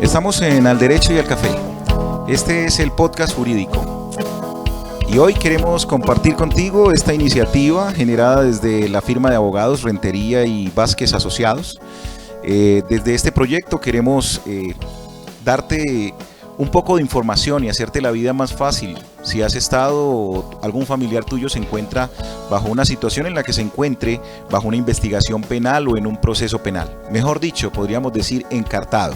Estamos en Al Derecho y al Café. Este es el podcast jurídico. Y hoy queremos compartir contigo esta iniciativa generada desde la firma de abogados Rentería y Vázquez Asociados. Desde este proyecto queremos darte un poco de información y hacerte la vida más fácil. Si has estado o algún familiar tuyo se encuentra bajo una situación en la que se encuentre bajo una investigación penal o en un proceso penal. Mejor dicho, podríamos decir encartado.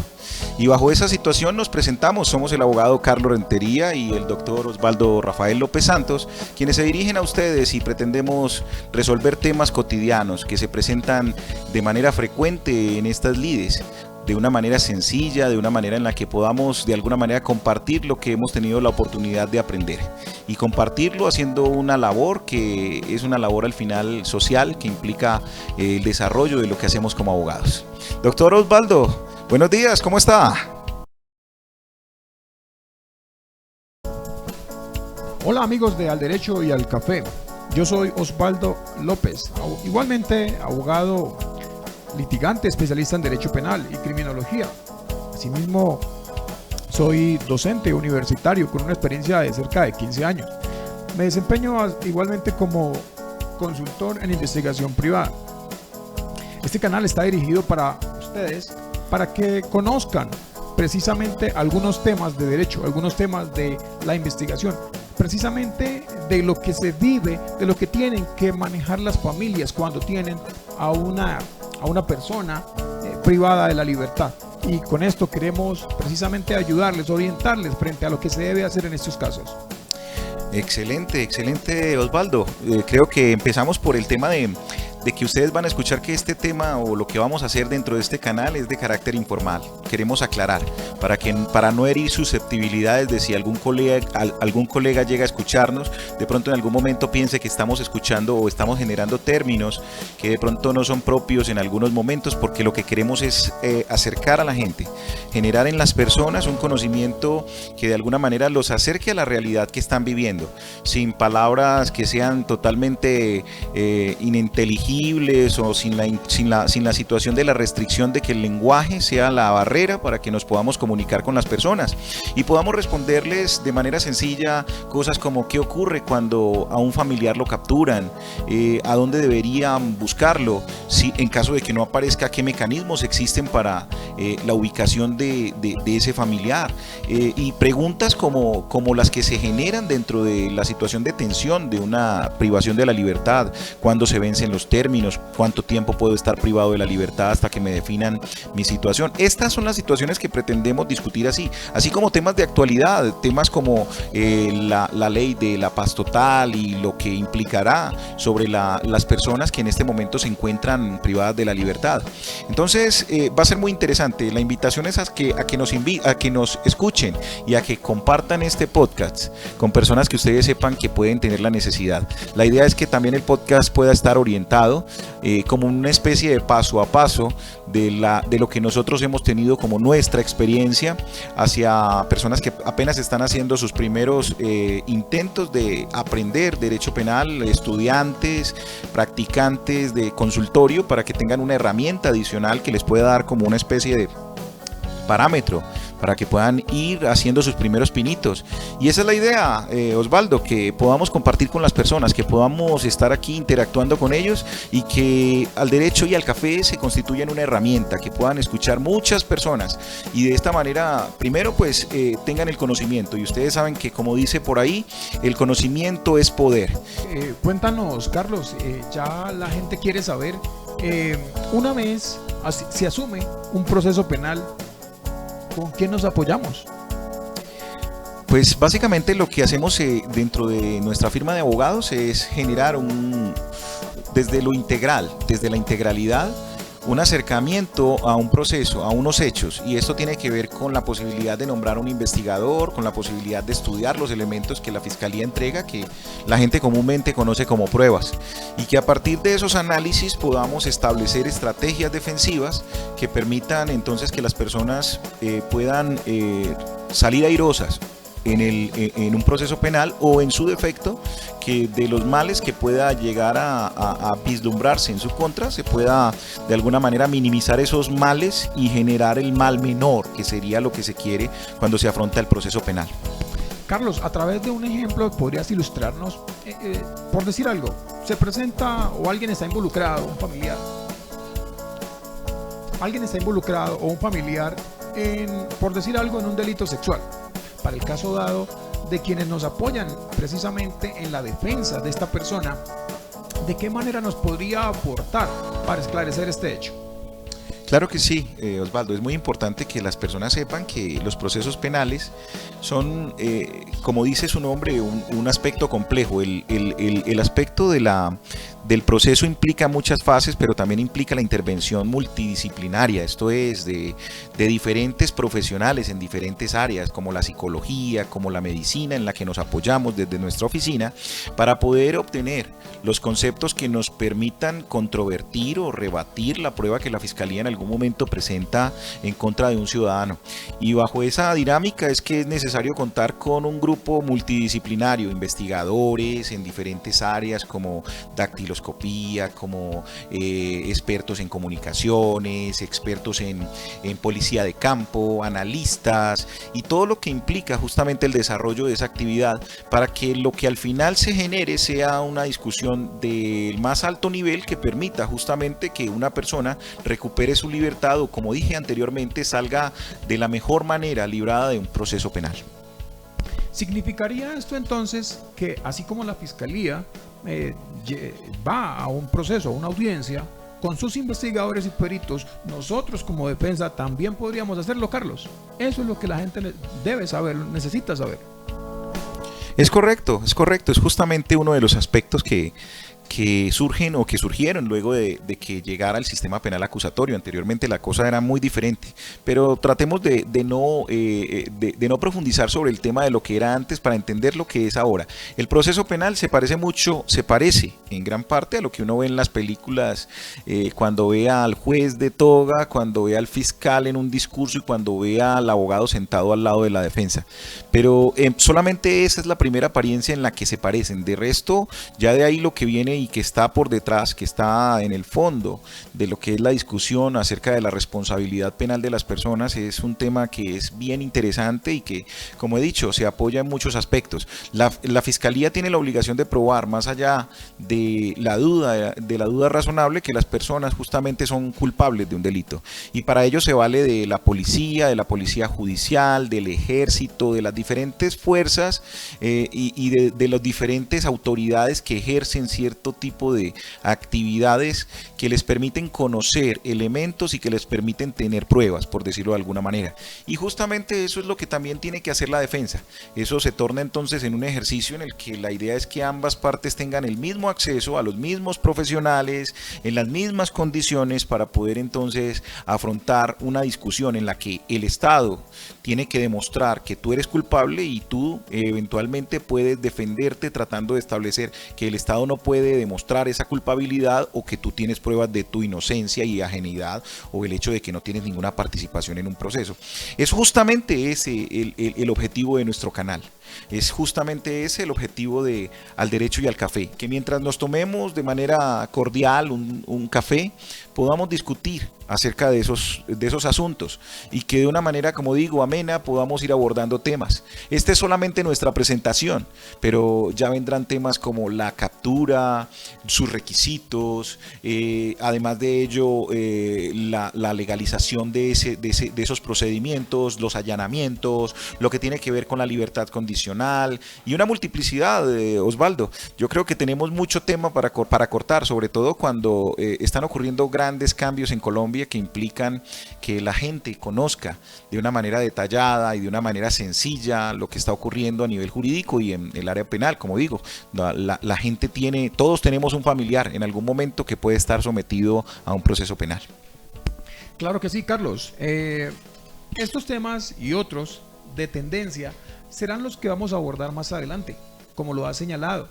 Y bajo esa situación nos presentamos, somos el abogado Carlos Rentería y el doctor Osvaldo Rafael López Santos, quienes se dirigen a ustedes y pretendemos resolver temas cotidianos que se presentan de manera frecuente en estas lides, de una manera sencilla, de una manera en la que podamos de alguna manera compartir lo que hemos tenido la oportunidad de aprender y compartirlo haciendo una labor que es una labor al final social que implica el desarrollo de lo que hacemos como abogados. Doctor Osvaldo, buenos días, ¿cómo está? Hola amigos de Al Derecho y al Café, yo soy Osvaldo López, igualmente abogado litigante, especialista en Derecho Penal y Criminología. Asimismo, soy docente universitario con una experiencia de cerca de 15 años. Me desempeño igualmente como consultor en investigación privada. Este canal está dirigido para ustedes, para que conozcan precisamente algunos temas de derecho, algunos temas de la investigación, precisamente de lo que se vive, de lo que tienen que manejar las familias cuando tienen a una persona privada de la libertad. Y con esto queremos precisamente ayudarles, orientarles frente a lo que se debe hacer en estos casos. Excelente Osvaldo. Creo que empezamos por el tema de que ustedes van a escuchar que este tema o lo que vamos a hacer dentro de este canal es de carácter informal. Queremos aclarar para no herir susceptibilidades de si algún colega llega a escucharnos, de pronto en algún momento piense que estamos escuchando o estamos generando términos que de pronto no son propios en algunos momentos, porque lo que queremos es acercar a la gente, generar en las personas un conocimiento que de alguna manera los acerque a la realidad que están viviendo, sin palabras que sean totalmente ininteligibles o sin la situación de la restricción de que el lenguaje sea la barrera para que nos podamos comunicar con las personas y podamos responderles de manera sencilla cosas como qué ocurre cuando a un familiar lo capturan, a dónde deberían buscarlo, si en caso de que no aparezca, qué mecanismos existen para la ubicación de ese familiar, y preguntas como las que se generan dentro de la situación de tensión de una privación de la libertad, cuándo se vencen los términos, cuánto tiempo puedo estar privado de la libertad hasta que me definan mi situación. Estas son las situaciones que pretendemos discutir así como temas de actualidad, temas como la ley de la paz total y lo que implicará sobre las personas que en este momento se encuentran privadas de la libertad. Entonces va a ser muy interesante. La invitación es a que nos escuchen y a que compartan este podcast con personas que ustedes sepan que pueden tener la necesidad. La idea es que también el podcast pueda estar orientado como una especie de paso a paso de lo que nosotros hemos tenido como nuestra experiencia hacia personas que apenas están haciendo sus primeros intentos de aprender derecho penal, estudiantes, practicantes de consultorio, para que tengan una herramienta adicional que les pueda dar como una especie de parámetro para que puedan ir haciendo sus primeros pinitos. Y esa es la idea, Osvaldo, que podamos compartir con las personas, que podamos estar aquí interactuando con ellos y que Al Derecho y al Café se constituyan una herramienta que puedan escuchar muchas personas y de esta manera, primero pues tengan el conocimiento, y ustedes saben que, como dice por ahí, el conocimiento es poder. Cuéntanos, Carlos, ya la gente quiere saber, una vez se asume un proceso penal, ¿con quién nos apoyamos? Pues básicamente lo que hacemos dentro de nuestra firma de abogados es generar desde lo integral, desde la integralidad, un acercamiento a un proceso, a unos hechos, y esto tiene que ver con la posibilidad de nombrar un investigador, con la posibilidad de estudiar los elementos que la Fiscalía entrega, que la gente comúnmente conoce como pruebas, y que a partir de esos análisis podamos establecer estrategias defensivas que permitan entonces que las personas puedan salir airosas en un proceso penal, o en su defecto, que de los males que pueda llegar a vislumbrarse en su contra, se pueda de alguna manera minimizar esos males y generar el mal menor, que sería lo que se quiere cuando se afronta el proceso penal. Carlos, a través de un ejemplo, ¿podrías ilustrarnos? Por decir algo, se presenta o alguien está involucrado, un familiar. Alguien está involucrado o un familiar por decir algo, en un delito sexual. Para el caso dado de quienes nos apoyan precisamente en la defensa de esta persona, ¿de qué manera nos podría aportar para esclarecer este hecho? Claro que sí, Osvaldo, es muy importante que las personas sepan que los procesos penales son, como dice su nombre, un aspecto complejo. El aspecto del proceso implica muchas fases, pero también implica la intervención multidisciplinaria, esto es, de diferentes profesionales en diferentes áreas, como la psicología, como la medicina, en la que nos apoyamos desde nuestra oficina, para poder obtener los conceptos que nos permitan controvertir o rebatir la prueba que la Fiscalía en algún momento presenta en contra de un ciudadano. Y bajo esa dinámica es que es necesario contar con un grupo multidisciplinario, investigadores en diferentes áreas como dactiloscopía, como expertos en comunicaciones, expertos en policía de campo, analistas y todo lo que implica justamente el desarrollo de esa actividad, para que lo que al final se genere sea una discusión del más alto nivel que permita justamente que una persona recupere su libertad o, como dije anteriormente, salga de la mejor manera librada de un proceso penal. ¿Significaría esto entonces que así como la Fiscalía va a un proceso, a una audiencia, con sus investigadores y peritos, nosotros como defensa también podríamos hacerlo, Carlos? Eso es lo que la gente debe saber, necesita saber. Es correcto, es justamente uno de los aspectos que surgen o que surgieron luego de que llegara el sistema penal acusatorio. Anteriormente la cosa era muy diferente, pero tratemos de no profundizar sobre el tema de lo que era antes para entender lo que es ahora. El proceso penal se parece en gran parte a lo que uno ve en las películas, cuando ve al juez de toga, cuando ve al fiscal en un discurso y cuando ve al abogado sentado al lado de la defensa. Pero solamente esa es la primera apariencia en la que se parecen. De resto, ya de ahí lo que viene y que está por detrás, que está en el fondo de lo que es la discusión acerca de la responsabilidad penal de las personas, es un tema que es bien interesante y que, como he dicho, se apoya en muchos aspectos. La Fiscalía tiene la obligación de probar, más allá de la duda razonable, que las personas justamente son culpables de un delito, y para ello se vale de la policía judicial, del ejército, de las diferentes fuerzas y de las diferentes autoridades que ejercen cierto tipo de actividades que les permiten conocer elementos y que les permiten tener pruebas, por decirlo de alguna manera. Y justamente eso es lo que también tiene que hacer la defensa. Eso se torna entonces en un ejercicio en el que la idea es que ambas partes tengan el mismo acceso a los mismos profesionales, en las mismas condiciones, para poder entonces afrontar una discusión en la que el Estado tiene que demostrar que tú eres culpable y tú eventualmente puedes defenderte tratando de establecer que el Estado no puede demostrar esa culpabilidad, o que tú tienes pruebas de tu inocencia y ajenidad, o el hecho de que no tienes ninguna participación en un proceso. Es justamente ese el objetivo de nuestro canal. Es justamente ese el objetivo de Al Derecho y al Café, que mientras nos tomemos de manera cordial un café, podamos discutir acerca de esos asuntos, y que de una manera, como digo, amena, podamos ir abordando temas. Esta es solamente nuestra presentación, pero ya vendrán temas como la captura, sus requisitos, además de ello la legalización de esos procedimientos, los allanamientos, lo que tiene que ver con la libertad condicional y una multiplicidad, Osvaldo. Yo creo que tenemos mucho tema para cortar, sobre todo cuando están ocurriendo grandes cambios en Colombia que implican que la gente conozca de una manera detallada y de una manera sencilla lo que está ocurriendo a nivel jurídico y en el área penal. Como digo, la gente todos tenemos un familiar en algún momento que puede estar sometido a un proceso penal. Claro que sí, Carlos. Estos temas y otros de tendencia serán los que vamos a abordar más adelante, como lo ha señalado.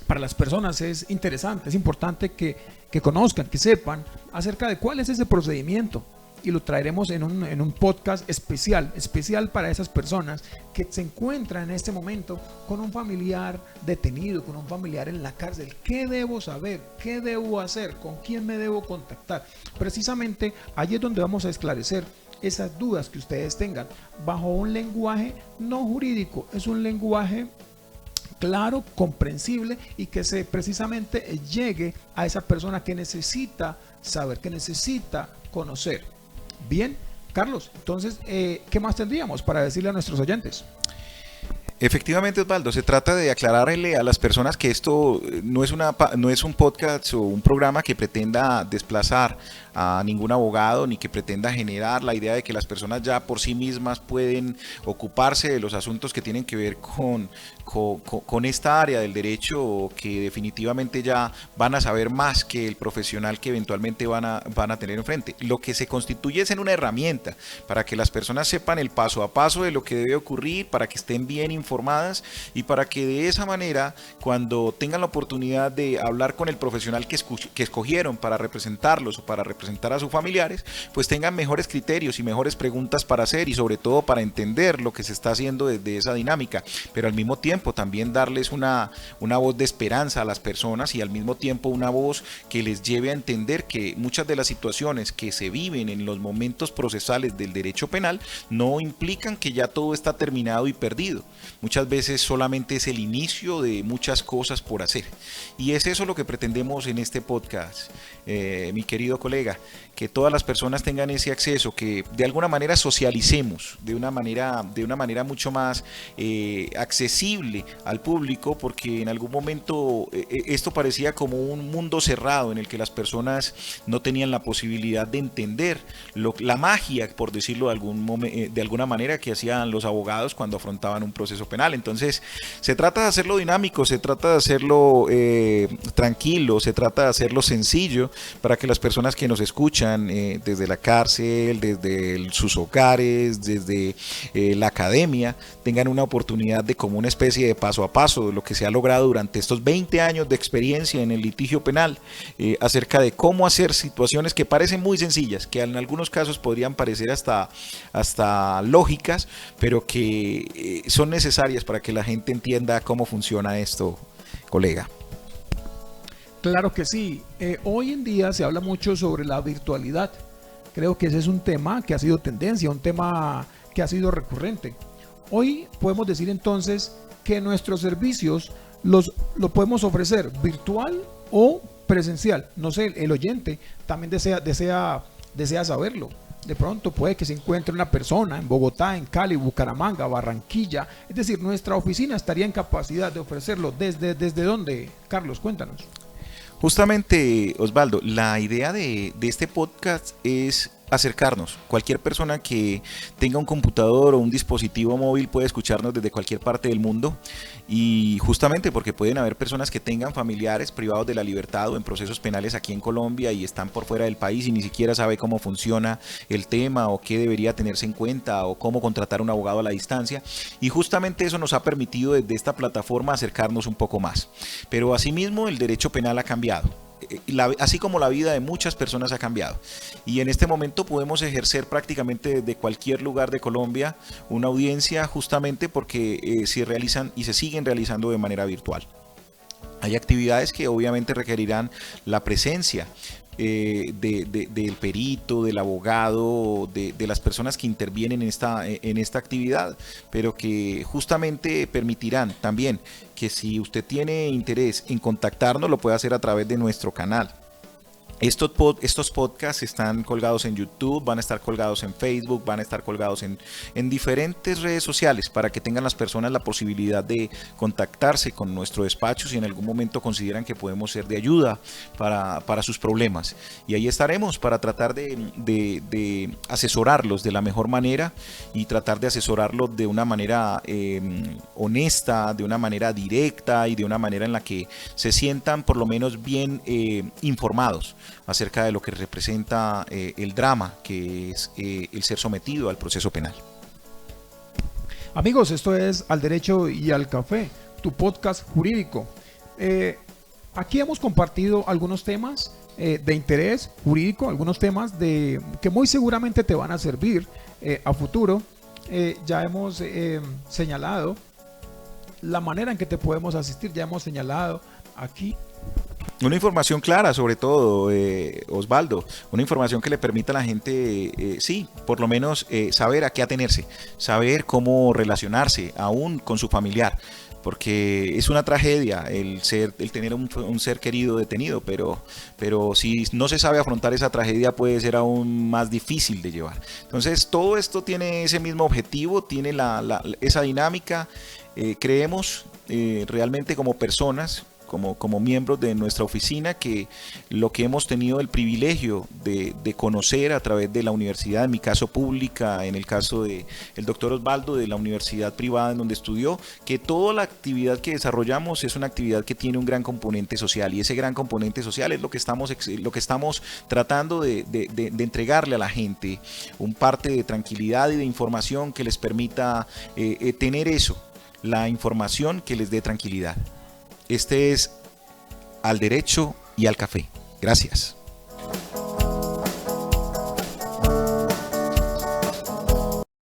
Para las personas es interesante, es importante que conozcan, que sepan acerca de cuál es ese procedimiento, y lo traeremos en un podcast especial para esas personas que se encuentran en este momento con un familiar detenido, con un familiar en la cárcel. ¿Qué debo saber? ¿Qué debo hacer? ¿Con quién me debo contactar? Precisamente allí es donde vamos a esclarecer esas dudas que ustedes tengan bajo un lenguaje no jurídico, es un lenguaje claro, comprensible y que precisamente llegue a esa persona que necesita saber, que necesita conocer. Bien, Carlos, entonces, ¿qué más tendríamos para decirle a nuestros oyentes? Efectivamente, Osvaldo, se trata de aclararle a las personas que esto no es un podcast o un programa que pretenda desplazar a ningún abogado ni que pretenda generar la idea de que las personas ya por sí mismas pueden ocuparse de los asuntos que tienen que ver con esta área del derecho, que definitivamente ya van a saber más que el profesional que eventualmente van a tener enfrente. Lo que se constituye es en una herramienta para que las personas sepan el paso a paso de lo que debe ocurrir, para que estén bien informadas y para que de esa manera, cuando tengan la oportunidad de hablar con el profesional que escogieron para representarlos o para representar a sus familiares, pues tengan mejores criterios y mejores preguntas para hacer y sobre todo para entender lo que se está haciendo desde esa dinámica, pero al mismo tiempo también darles una voz de esperanza a las personas y al mismo tiempo una voz que les lleve a entender que muchas de las situaciones que se viven en los momentos procesales del derecho penal no implican que ya todo está terminado y perdido. Muchas veces solamente es el inicio de muchas cosas por hacer. Y es eso lo que pretendemos en este podcast, mi querido colega, que todas las personas tengan ese acceso, que de alguna manera socialicemos de una manera mucho más accesible al público, porque en algún momento esto parecía como un mundo cerrado en el que las personas no tenían la posibilidad de entender la magia, por decirlo de alguna manera, que hacían los abogados cuando afrontaban un proceso penal. Entonces se trata de hacerlo dinámico, se trata de hacerlo tranquilo, se trata de hacerlo sencillo para que las personas que nos escuchan desde la cárcel, desde sus hogares, desde la academia, tengan una oportunidad de, como una especie de paso a paso de lo que se ha logrado durante estos 20 años de experiencia en el litigio penal, acerca de cómo hacer situaciones que parecen muy sencillas, que en algunos casos podrían parecer hasta lógicas, pero que son necesarias para que la gente entienda cómo funciona esto, colega. Claro que sí. Hoy en día se habla mucho sobre la virtualidad. Creo que ese es un tema que ha sido tendencia, un tema que ha sido recurrente. Hoy podemos decir entonces que nuestros servicios lo podemos ofrecer virtual o presencial. No sé, el oyente también desea saberlo. De pronto puede que se encuentre una persona en Bogotá, en Cali, Bucaramanga, Barranquilla. Es decir, nuestra oficina estaría en capacidad de ofrecerlo. ¿Desde dónde, Carlos? Cuéntanos. Justamente, Osvaldo, la idea de este podcast es acercarnos. Cualquier persona que tenga un computador o un dispositivo móvil puede escucharnos desde cualquier parte del mundo, y justamente porque pueden haber personas que tengan familiares privados de la libertad o en procesos penales aquí en Colombia y están por fuera del país y ni siquiera sabe cómo funciona el tema o qué debería tenerse en cuenta o cómo contratar un abogado a la distancia, y justamente eso nos ha permitido desde esta plataforma acercarnos un poco más. Pero asimismo el derecho penal ha cambiado, así como la vida de muchas personas ha cambiado, y en este momento podemos ejercer prácticamente desde cualquier lugar de Colombia una audiencia, justamente porque se realizan y se siguen realizando de manera virtual. Hay actividades que obviamente requerirán la presencia del perito, del abogado, de las personas que intervienen en esta actividad, pero que justamente permitirán también que si usted tiene interés en contactarnos, lo puede hacer a través de nuestro canal. Estos podcasts están colgados en YouTube, van a estar colgados en Facebook, van a estar colgados en diferentes redes sociales para que tengan las personas la posibilidad de contactarse con nuestro despacho si en algún momento consideran que podemos ser de ayuda para sus problemas. Y ahí estaremos para tratar de asesorarlos de la mejor manera y tratar de asesorarlos de una manera honesta, de una manera directa y de una manera en la que se sientan por lo menos bien informados acerca de lo que representa el drama que es el ser sometido al proceso penal. Amigos, esto es Al Derecho y al Café, tu podcast jurídico. Aquí hemos compartido algunos temas de interés jurídico, algunos temas que muy seguramente te van a servir a futuro. Ya hemos señalado la manera en que te podemos asistir, ya hemos señalado aquí una información clara, sobre todo, Osvaldo, una información que le permita a la gente, sí, por lo menos saber a qué atenerse, saber cómo relacionarse aún con su familiar, porque es una tragedia el tener un ser querido detenido, pero si no se sabe afrontar esa tragedia puede ser aún más difícil de llevar. Entonces todo esto tiene ese mismo objetivo, tiene esa dinámica. Creemos realmente como personas, como miembros de nuestra oficina, que lo que hemos tenido el privilegio de conocer a través de la universidad, en mi caso pública, en el caso del doctor Osvaldo, de la universidad privada en donde estudió, que toda la actividad que desarrollamos es una actividad que tiene un gran componente social, y ese gran componente social es lo que estamos tratando de entregarle a la gente, un parte de tranquilidad y de información que les permita tener eso, la información que les dé tranquilidad. Este es Al Derecho y al Café. Gracias.